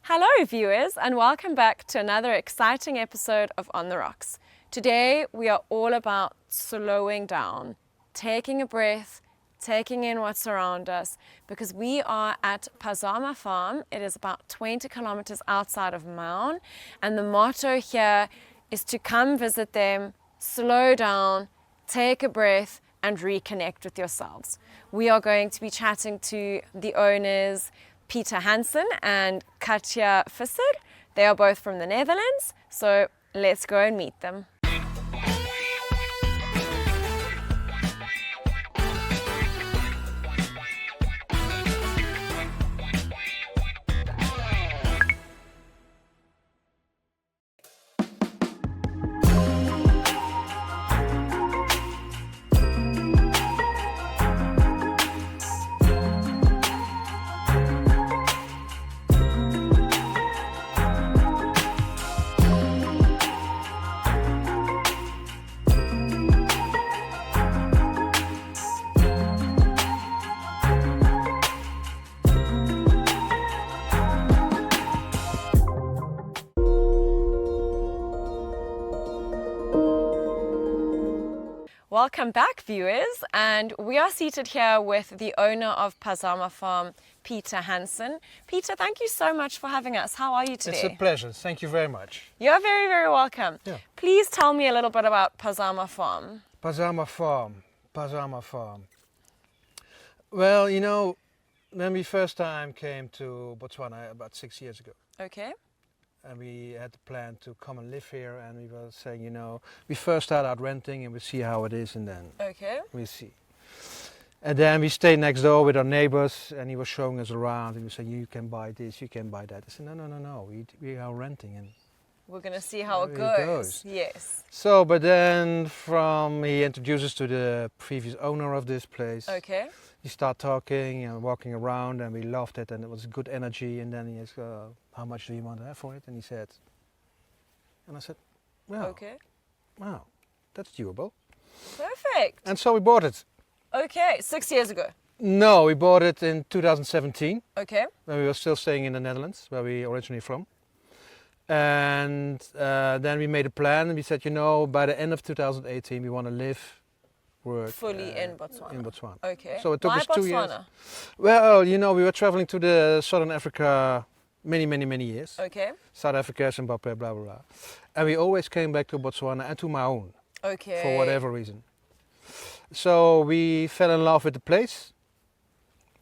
Hello viewers and welcome back to another exciting episode of On the Rocks. Today we are all about slowing down, taking a breath, taking in what's around us because we are at Phazama farm. It is about 20 kilometers outside of Maun and the motto here is to come visit them, slow down, take a breath and reconnect with yourselves. We are going to be chatting to the owners Peter Hansen and Katja Visser. They are both from the Netherlands, so let's go and meet them. Welcome back viewers, and we are seated here with the owner of Phazama farm, Peter Hansen. Peter, thank you so much for having us. How are you today? It's a pleasure. Thank you very much. You're very, very welcome. Yeah. Please tell me a little bit about Phazama farm. Phazama farm. Well, you know, when we first time came to Botswana about 6 years ago, Okay. and we had the plan to come and live here, and we were saying, you know, we first start out renting and we see how it is, and then Okay. we see. And then we stayed next door with our neighbors, and he was showing us around, and we said, you can buy this, you can buy that. I said, no, we are renting, and We're going to see how it There it goes. goes. Yes. so. But then he introduced us to the previous owner of this place. Okay. We start talking and walking around, and we loved it, and it was good energy. And then he asked, how much do you want to have for it? And he said, and I said, well, Okay. wow, that's doable. Perfect. And so we bought it. Okay. 6 years ago. No, we bought it in 2017, Okay. when we were still staying in the Netherlands, where we originally from. And then we made a plan, and we said, you know, by the end of 2018, we want to live, work Fully in Botswana. in Botswana. Okay. So it took Why us 2 years. Botswana? Well, you know, we were traveling to the Southern Africa many years. Okay. South Africa, Zimbabwe, blah, blah, blah. And we always came back to Botswana and to Maun Okay. for whatever reason. So we fell in love with the place,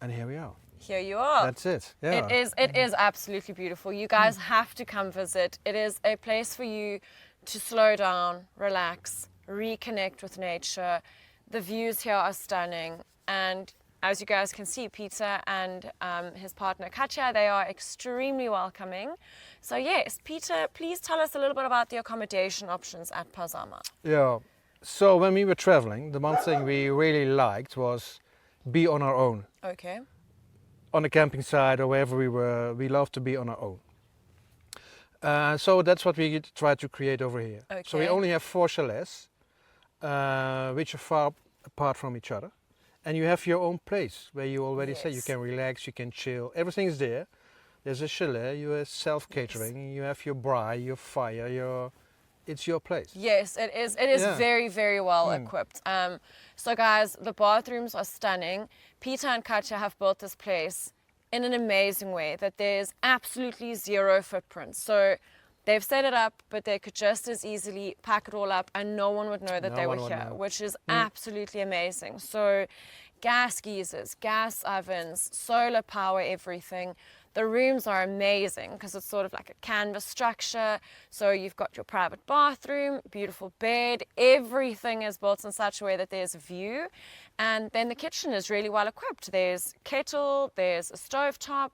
and here we are. Here you are. That's it. Yeah. It is absolutely beautiful. You guys have to come visit. It is a place for you to slow down, relax, reconnect with nature. The views here are stunning, and as you guys can see, Peter and his partner Katja, they are extremely welcoming. So yes, Peter, please tell us a little bit about the accommodation options at Phazama. Yeah. So when we were traveling, the one thing we really liked was be on our own. Okay. On the camping site or wherever we were, we love to be on our own. So that's what we try to create over here. So we Okay. only have 4 chalets, which are far apart from each other. And you have your own place where you already say you Yes. can relax, you can chill, everything is there. There's a chalet, you have self-catering, you have your braai, your fire, it's your place. Yes, it is. It is Yeah. very, very well Mm. equipped. So guys, the bathrooms are stunning. Peter and Katja have built this place in an amazing way that there's absolutely zero footprint. So they've set it up, but they could just as easily pack it all up and no one would know that No they were one would here, know. which is absolutely amazing. So gas geysers, gas ovens, solar power, everything. The rooms are amazing because it's sort of like a canvas structure. So you've got your private bathroom, beautiful bed, everything is built in such a way that there's a view. And then the kitchen is really well equipped. There's kettle, there's a stovetop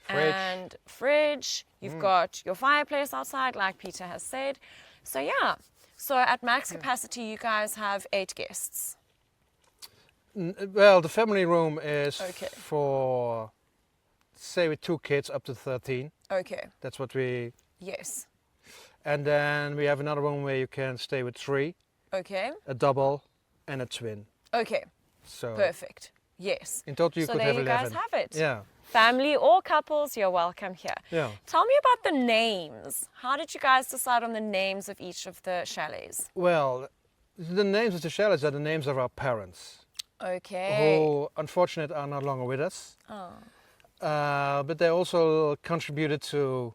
Fridge. and fridge. You've got your fireplace outside, like Peter has said. So yeah, so at max capacity, you guys have 8 guests. Well, the family room is Okay. for, say, with 2 kids up to 13. Okay, That's what we. yes. And then we have another room where you can stay with 3, Okay, a double and a twin. okay, So perfect. Yes. in total you So could there have you 11. guys have it. Yeah. Family or couples, you're welcome here. Yeah. Tell me about the names. How did you guys decide on the names of each of the chalets? Well, the names of the chalets are the names of our parents, Okay. who unfortunately are no longer with us. Oh. But they also contributed to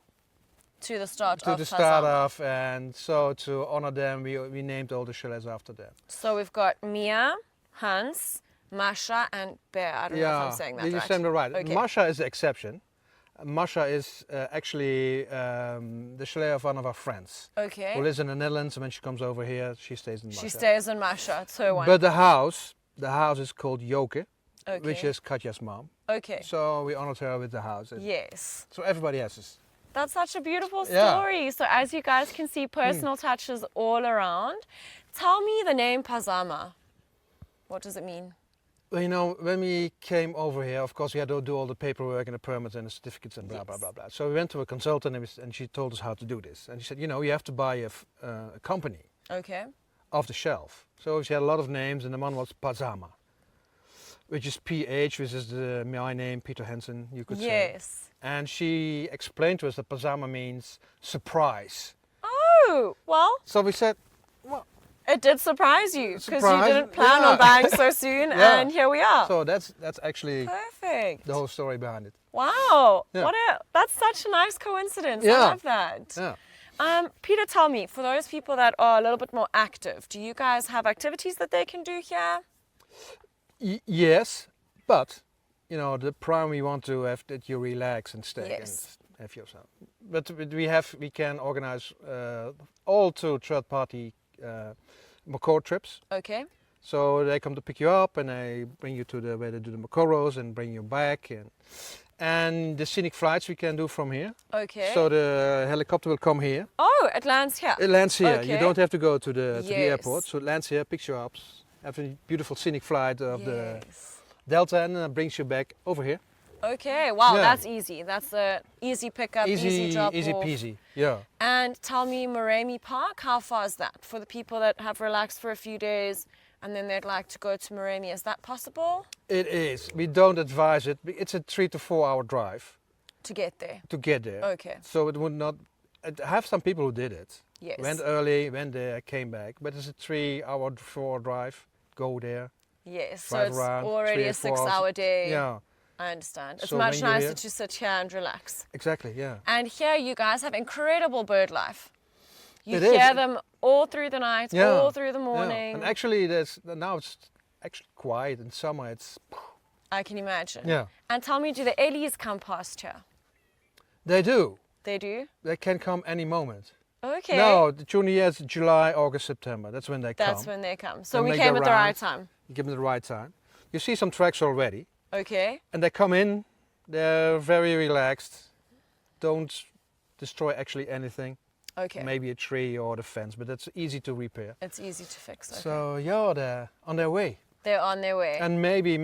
To the start of the start Phazama. of, and so to honor them, we named all the chalets after them. So we've got Mia, Hans, Masha, and Bear. I don't know if I'm saying that you right. said it right. Okay. Masha is the exception. Masha is actually the chalet of one of our friends who Okay. lives in the Netherlands, and when she comes over here, she stays in Masha. She stays in Masha. It's her one. But the house is called Joke, Okay. which is Katja's mom. Okay. So we honored her with the house. And Yes. so everybody has this. That's such a beautiful Yeah. story. So as you guys can see, personal touches all around. Tell me the name Phazama. What does it mean? Well, you know, when we came over here, of course, we had to do all the paperwork and the permits and the certificates and blah, blah, Yes. blah, blah. So we went to a consultant and she told us how to do this. And she said, you know, you have to buy a company Okay. off the shelf. So she had a lot of names, and the one was Phazama, which is PH, which is my name, Peter Hansen, you could say. Yes. And she explained to us that Phazama means surprise. Oh, well, So we said, well, it did surprise you because you Surprise, didn't plan yeah. on buying so soon, Yeah. and here we are. so that's actually Perfect. the whole story behind it. Wow. Yeah. That's such a nice coincidence. I Yeah. love that. Yeah. Peter, tell me, for those people that are a little bit more active, do you guys have activities that they can do here? Yes, but you know, the prime we want to have that you relax and stay Yes. and have yourself. But we can organize all two third-party Macau trips. Okay. So they come to pick you up and they bring you to where they do the Macoros and bring you back, and the scenic flights we can do from here. Okay. So the helicopter will come here. Oh, it lands here. It lands here. Okay. You don't have to go to the Yes. airport. So it lands here, picks you up, have a beautiful scenic flight of the Yes. Delta, and then brings you back over here. Okay, wow, Yeah. that's easy. That's a easy pickup, easy drop easy off. peasy. Yeah. And tell me, Moremi Park, how far is that for the people that have relaxed for a few days and then they'd like to go to Moremi? Is that possible It is. We don't advise it. It's a 3 to 4 hour drive to get there? to get there. Okay. So it would not. I have some people who did it. Yes. Went early, went there, came back. But it's a 3 hour, 4 hour drive. Go there. Yes, so drive it's around, already 3 a or 4 hours. 6-hour day. Yeah. I understand. It's So much when you're nicer here- to sit here and relax. Exactly. Yeah. And here you guys have incredible bird life. You It hear is. them all through the night, Yeah. all through the Yeah. morning. And actually, now it's actually quiet. In summer, it's. I can imagine. Yeah. And tell me, do the Ellies come past here? They do. They do? They can come any moment. Okay. No, during the year it's July, August, September. That's when they That's come. when they come. So And we they came go at the right round. time. You give them the right time. You see some tracks already, Okay. and they come in. They're very relaxed. Don't destroy actually anything. Okay. Maybe a tree or the fence, but that's easy to repair. It's easy to fix. Okay. So yeah, they're on their way. They're on their way. And maybe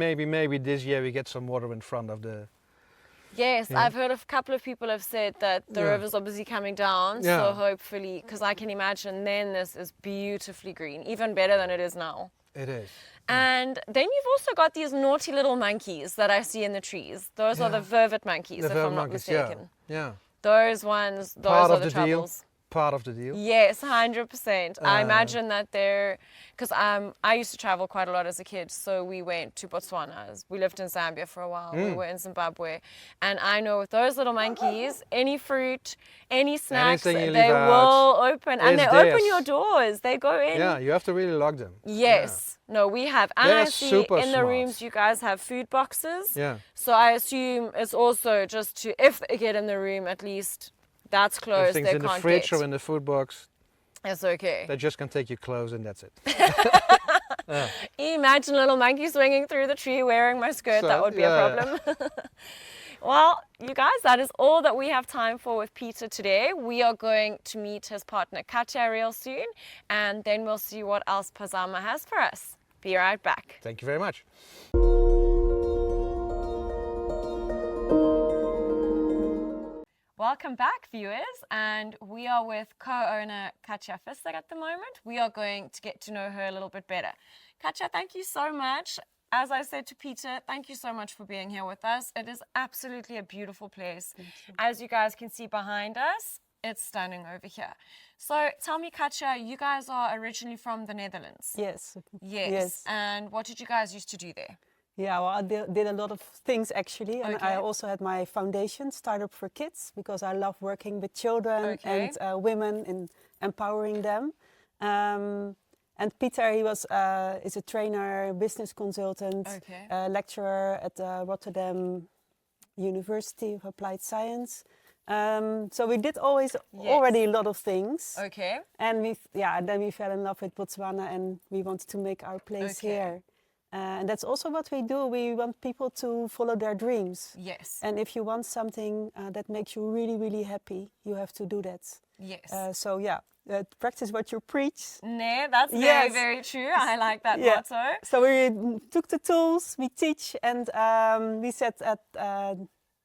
this year we get some water in front of the. Yes, Yeah. I've heard a couple of people have said that the Yeah. river's obviously coming down. So Yeah. hopefully, because I can imagine then this is beautifully green, even better than it is now. It is. And then you've also got these naughty little monkeys that I see in the trees. Those are the Yeah. vervet monkeys, The if vervet I'm not monkeys, mistaken. Yeah. Those ones, those Part are of the the deal. troubles. Part of the deal. Yes, 100%. I Uh, imagine that they're, because I used to travel quite a lot as a kid, so we went to Botswana. We lived in Zambia for a while. We Mm. were in Zimbabwe. And I know with those little monkeys, any fruit, any snacks, Anything you they leave will open. And they is open theirs. your doors. They go in. Yeah, you have to really lock them. Yes. No, we have. And They're I see super in the smart. rooms you guys have food boxes. Yeah. So I assume it's also just to, if they get in the room, at least that's closed. Everything's They in the can't fridge get. or in the food box. It's okay. They just can take your clothes and that's it. Imagine a little monkey swinging through the tree wearing my skirt. So, That would be yeah. a problem. Well, you guys, that is all that we have time for with Peter today. We are going to meet his partner Katja real soon, and then we'll see what else Phazama has for us. Be right back. Thank you very much. Welcome back, viewers, and we are with co-owner Katja Visser at the moment. We are going to get to know her a little bit better. Katja, thank you so much. as I said to Peter, thank you so much for being here with us. It is absolutely a beautiful place. As you guys can see behind us, it's stunning over here. So tell me, Katja, you guys are originally from the Netherlands. Yes. Yes. And what did you guys used to do there? Yeah, well, I did a lot of things actually. And Okay. I also had my foundation, Startup for Kids, because I love working with children and women and empowering them. And Peter, he is a trainer, business consultant, lecturer at Rotterdam University of Applied Science. So we did already a lot of things. Okay. And then we fell in love with Botswana and we wanted to make our place here. And that's also what we do. We want people to follow their dreams. Yes. And if you want something that makes you really, really happy, you have to do that. Yes. So yeah, practice what you preach. No, that's very, very true. I like that motto. So we took the tools, we teach, and we said at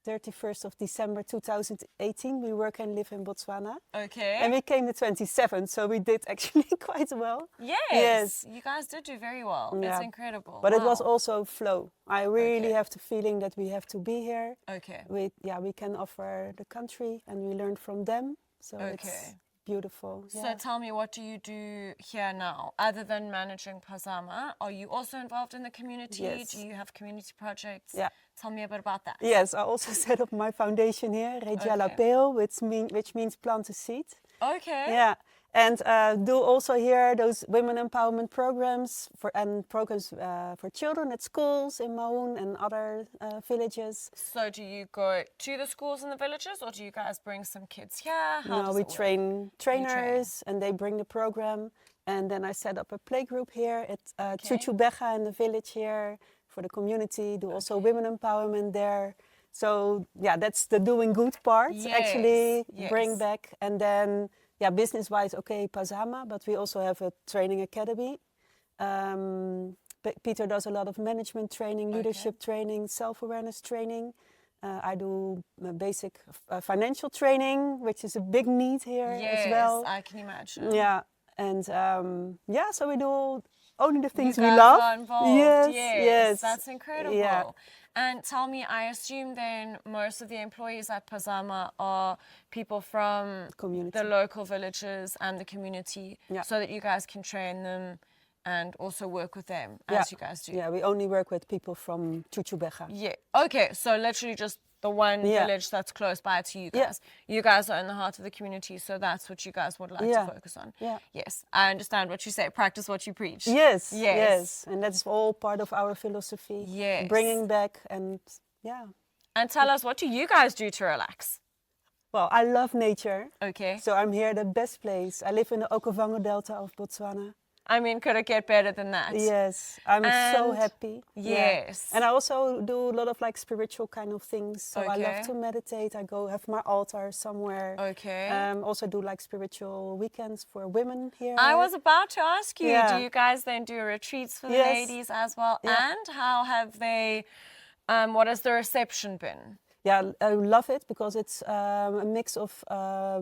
31st of December 2018, we work and live in Botswana. Okay. And we came the 27th, so we did actually quite well. Yes. You guys did do very well. Yeah. It's incredible. But it was also flow. I really have the feeling that we have to be here. Okay. We can offer the country and we learn from them. So it's beautiful. So tell me, what do you do here now? Other than managing Phazama, are you also involved in the community? Yes. Do you have community projects? Yeah. Tell me a bit about that. Yes, I also set up my foundation here, Regia Lapeo, which means plant a seed. Okay. Yeah, and do also here those women empowerment programs for children at schools in Maun and other villages. So do you go to the schools in the villages, or do you guys bring some kids here? No, we train trainers and they bring the program. And then I set up a playgroup here at Chuchubega in the village here for the community. Do also women empowerment there. So yeah, that's the doing good part, actually, bring back. And then, business-wise, Phazama, but we also have a training academy. Peter does a lot of management training, leadership training, self-awareness training. I do basic financial training, which is a big need here as well. Yes, I can imagine. Yeah, and so we do only the things you we guys love. Are involved. Yes, that's incredible. Yeah. And tell me, I assume then most of the employees at Phazama are people from the local villages and the community, so that you guys can train them and also work with them as you guys do. Yeah, we only work with people from Chuchubega. Yeah. Okay, so literally just the one village that's close by to you guys. You guys are in the heart of the community, so that's what you guys would like to focus on. Yeah. Yes, I understand what you say. Practice what you preach. Yes. And that's all part of our philosophy. Yes. Bringing back and And tell us, what do you guys do to relax? Well, I love nature. Okay. So I'm here, the best place. I live in the Okavango Delta of Botswana. I mean, could it get better than that? Yes, I'm so happy. Yes. And I also do a lot of spiritual kind of things. So I love to meditate. I go have my altar somewhere. Okay. Also do spiritual weekends for women here. I was about to ask you, do you guys then do retreats for the ladies as well? Yeah. And how have they, what has the reception been? Yeah, I love it because it's a mix of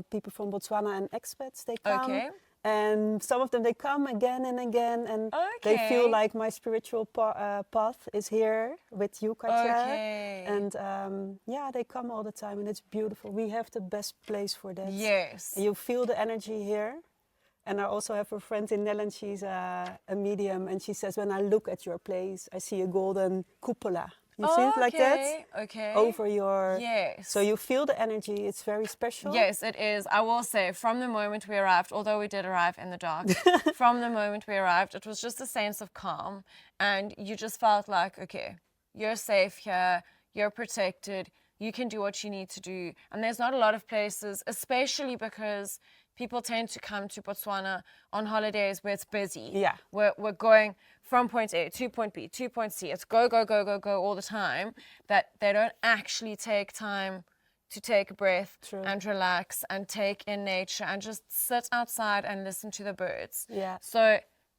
people from Botswana and expats. They come. Okay. And some of them, they come again and again, and they feel like my spiritual path is here with you, Katja. Okay. And they come all the time, and it's beautiful. We have the best place for that. Yes. You feel the energy here. And I also have a friend in Netherlands, she's a medium, and she says, when I look at your place, I see a golden cupola. You see it like that? Okay. Over your... Yes. So you feel the energy. It's very special. Yes, it is. I will say, from the moment we arrived, although we did arrive in the dark, from the moment we arrived, it was just a sense of calm. And you just felt like, okay, you're safe here, you're protected, you can do what you need to do. And there's not a lot of places, especially because people tend to come to Botswana on holidays where it's busy. Yeah. We're going from point A to point B to point C. It's go, go, go, go, go all the time, that they don't actually take time to take a breath and relax and take in nature and just sit outside and listen to the birds. Yeah. So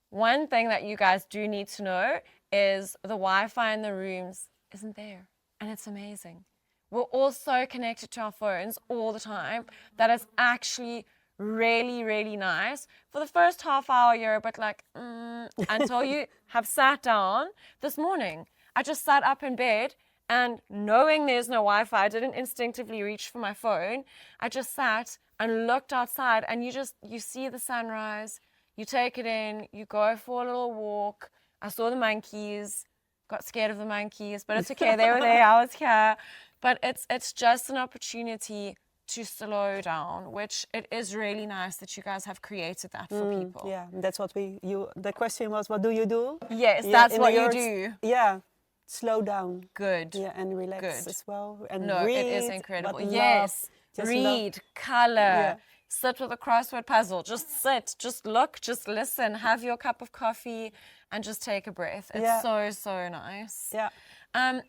one thing that you guys do need to know is the Wi-Fi in the rooms isn't there, and it's amazing. We're all so connected to our phones all the time that it's actually really, really nice. For the first half hour, you're a bit like, until you have sat down. This morning, I just sat up in bed and knowing there's no Wi-Fi, I didn't instinctively reach for my phone. I just sat and looked outside and you see the sunrise, you take it in, you go for a little walk. I saw the monkeys, got scared of the monkeys, but it's okay, they were there, I was here. But it's just an opportunity to slow down, which it is really nice that you guys have created that for people. Yeah, that's what the question was, what do you do? Yes, yeah, that's what you do. Yeah, slow down. Good. Yeah, and relax Good. as well. And no, read, it is incredible. but Yes, read, color, Yeah. sit with a crossword puzzle. Just sit, just look, just listen, have your cup of coffee and just take a breath. It's so nice. Yeah.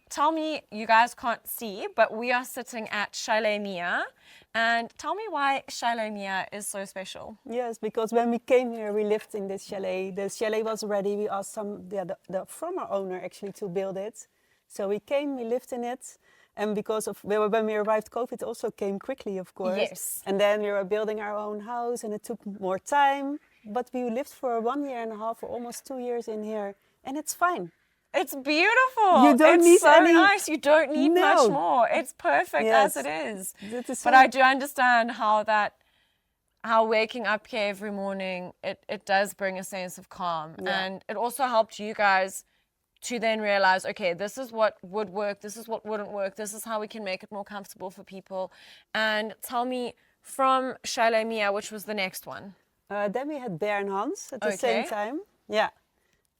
Tell me, you guys can't see, but we are sitting at Chalet Mia. And tell me why Chalet Mia is so special. Yes, because when we came here, we lived in this chalet. The chalet was ready. We asked the former owner actually to build it. So we came, we lived in it. And because of when we arrived, COVID also came quickly, of course. Yes. And then we were building our own house and it took more time. But we lived for 1.5 years or almost 2 years in here. And it's fine. It's beautiful. You don't it's need so any... nice. You don't need much more. It's perfect as it is. But I do understand how waking up here every morning, it does bring a sense of calm. Yeah. And it also helped you guys to then realize, okay, this is what would work, this is what wouldn't work, this is how we can make it more comfortable for people. And tell me, from Chalet Mia, which was the next one? Then we had Bear and Hans at the same time. Yeah.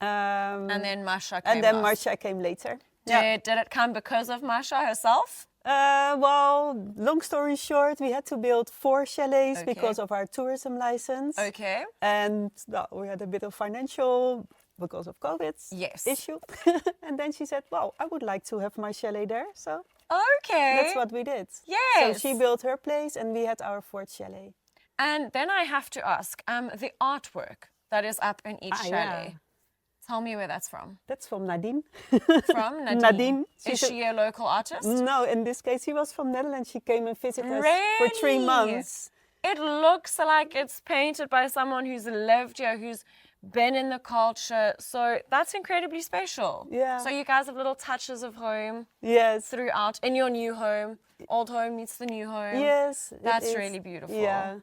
And then Masha came. And then last. Marcia came later. Did it come because of Masha herself? Well, long story short, we had to build 4 chalets because of our tourism license. Okay. And we had a bit of financial, because of COVID, issue. And then she said, well, I would like to have my chalet there. So that's what we did. Yes. So she built her place and we had our 4th chalet. And then I have to ask, the artwork that is up in each chalet. Yeah. Tell me where that's from. That's from Nadine. From Nadine? Nadine. Is she a local artist? No, in this case, she was from Netherlands. She came and visited us for 3 months. It looks like it's painted by someone who's lived here, who's been in the culture. So that's incredibly special. Yeah. So you guys have little touches of home. Yes. Throughout, in your new home. Old home meets the new home. Yes. That's really beautiful. Yeah.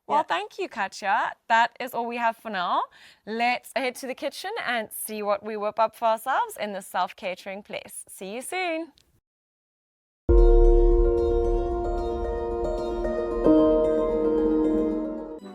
Well, thank you, Katja. That is all we have for now. Let's head to the kitchen and see what we whip up for ourselves in this self-catering place. See you soon.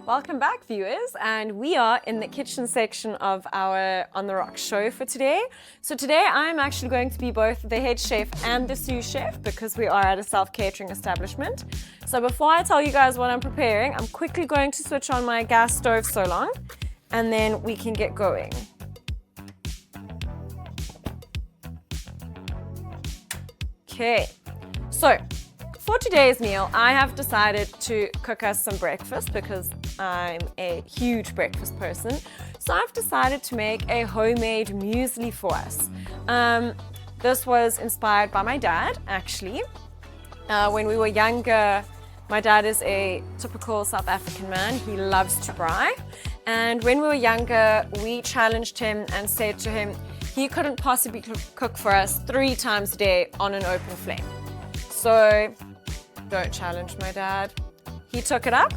Welcome back, viewers, and we are in the kitchen section of our On the Rocks show for today. So today I'm actually going to be both the head chef and the sous chef because we are at a self-catering establishment. So before I tell you guys what I'm preparing, I'm quickly going to switch on my gas stove so long, and then we can get going. Okay, so for today's meal, I have decided to cook us some breakfast because I'm a huge breakfast person. So I've decided to make a homemade muesli for us. This was inspired by my dad, actually. When we were younger, my dad is a typical South African man. He loves to braai. And when we were younger, we challenged him and said to him, he couldn't possibly cook for us 3 times a day on an open flame. So don't challenge my dad. He took it up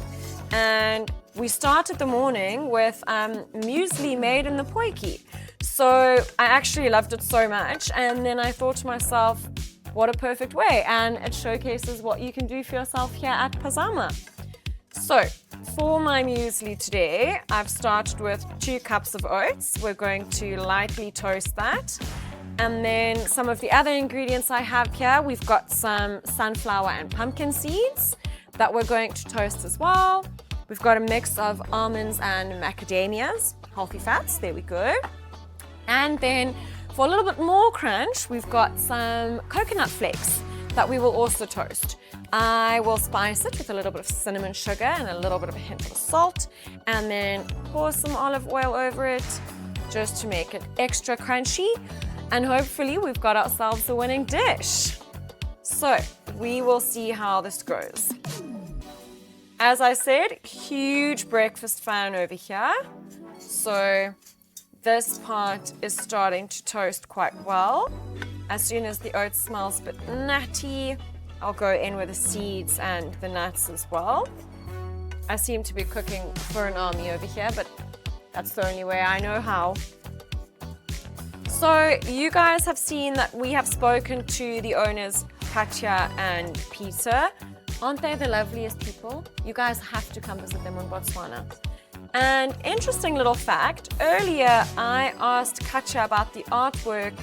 and we started the morning with muesli made in the potjie. So I actually loved it so much, and then I thought to myself, what a perfect way, and it showcases what you can do for yourself here at Phazama. So for my muesli today, I've started with 2 cups of oats. We're going to lightly toast that. And then some of the other ingredients I have here, we've got some sunflower and pumpkin seeds that we're going to toast as well. We've got a mix of almonds and macadamias, healthy fats, there we go. And then for a little bit more crunch, we've got some coconut flakes that we will also toast. I will spice it with a little bit of cinnamon sugar and a little bit of a hint of salt, and then pour some olive oil over it just to make it extra crunchy. And hopefully we've got ourselves a winning dish. So we will see how this goes. as I said, huge breakfast fan over here. So this part is starting to toast quite well. As soon as the oats smells a bit nutty, I'll go in with the seeds and the nuts as well. I seem to be cooking for an army over here, but that's the only way I know how. So you guys have seen that we have spoken to the owners, Katja and Peter. Aren't they the loveliest people? You guys have to come visit them in Botswana. And interesting little fact, earlier I asked Katja about the artwork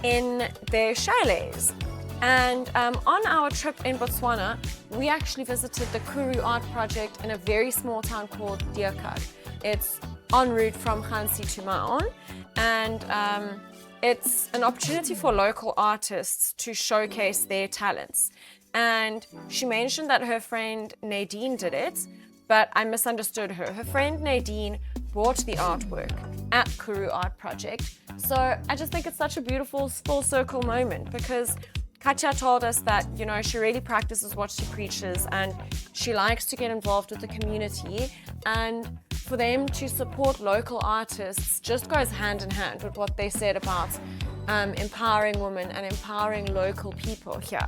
in their chalets. And on our trip in Botswana, we actually visited the Kuru Art Project in a very small town called Deerkat. It's en route from Khansi to Maon, and it's an opportunity for local artists to showcase their talents. And she mentioned that her friend Nadine did it, but I misunderstood her. Her friend Nadine bought the artwork at Kuru Art Project. So I just think it's such a beautiful full circle moment, because Katja told us that, you know, she really practices what she preaches and she likes to get involved with the community, and for them to support local artists just goes hand in hand with what they said about empowering women and empowering local people here.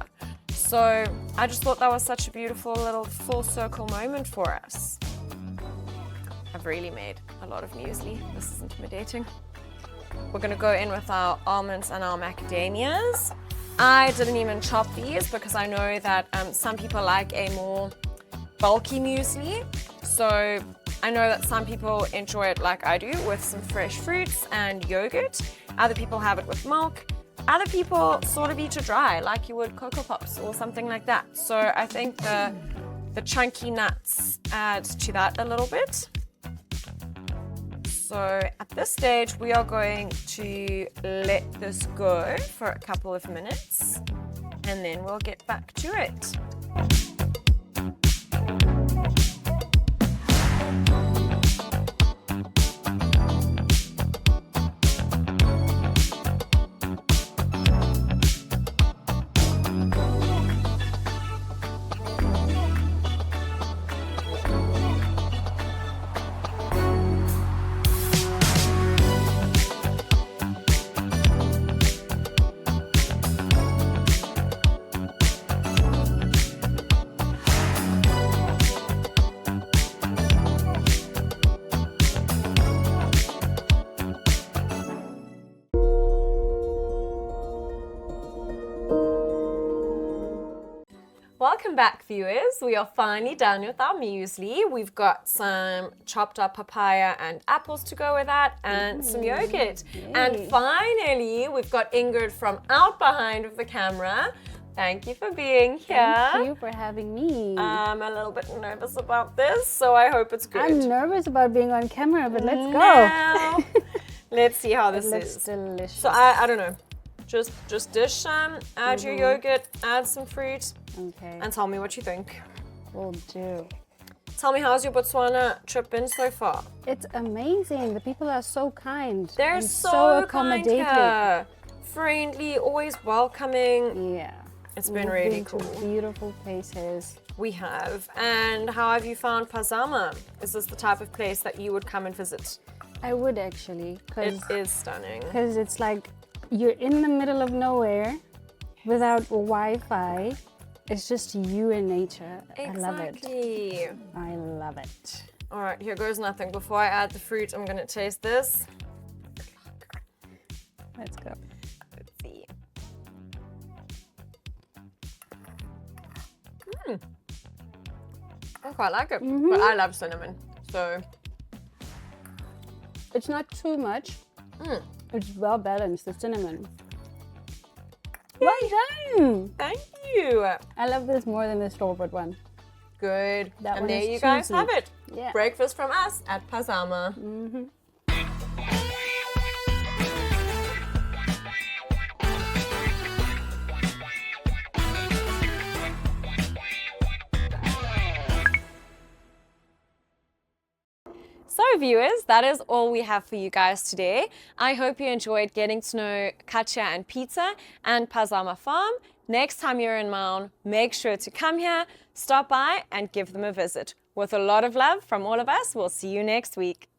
So I just thought that was such a beautiful little full circle moment for us. I've really made a lot of muesli. This is intimidating. We're gonna go in with our almonds and our macadamias. I didn't even chop these because I know that some people like a more bulky muesli. So I know that some people enjoy it like I do, with some fresh fruits and yogurt. Other people have it with milk. Other people sort of eat it dry, like you would Cocoa Pops or something like that. So I think the chunky nuts add to that a little bit. So at this stage, we are going to let this go for a couple of minutes, and then we'll get back to it. Welcome back, viewers. We are finally done with our muesli. We've got some chopped up papaya and apples to go with that, and some yogurt. Yay. And finally, we've got Ingrid from out behind of the camera. Thank you for being here. Thank you for having me. I'm a little bit nervous about this, so I hope it's good. I'm nervous about being on camera, but let's go. Let's see how this looks is. Delicious. So I don't know. Just dish some, add your yogurt, add some fruit, and tell me what you think. Will do. Tell me, how's your Botswana trip been so far? It's amazing. The people are so kind. They're and so accommodating. Kind, friendly, always welcoming. Yeah. It's been really cool. To beautiful places. We have. And how have you found Phazama? Is this the type of place that you would come and visit? I would actually. It is stunning. Because it's like you're in the middle of nowhere without Wi-Fi. It's just you and nature. Exactly. I love it. All right, here goes nothing. Before I add the fruit, I'm gonna taste this. Let's go. Let's see. I quite like it, but I love cinnamon, so. It's not too much. It's well balanced, the cinnamon. Well done! Thank you. I love this more than the store-bought one. Good. That and one there is you guys cheesy. have it. Yeah. Breakfast from us at Phazama. So viewers, that is all we have for you guys today. I hope you enjoyed getting to know Katja and Peter and Phazama Farm. Next time you're in Maun, make sure to come here, stop by and give them a visit. With a lot of love from all of us, we'll see you next week.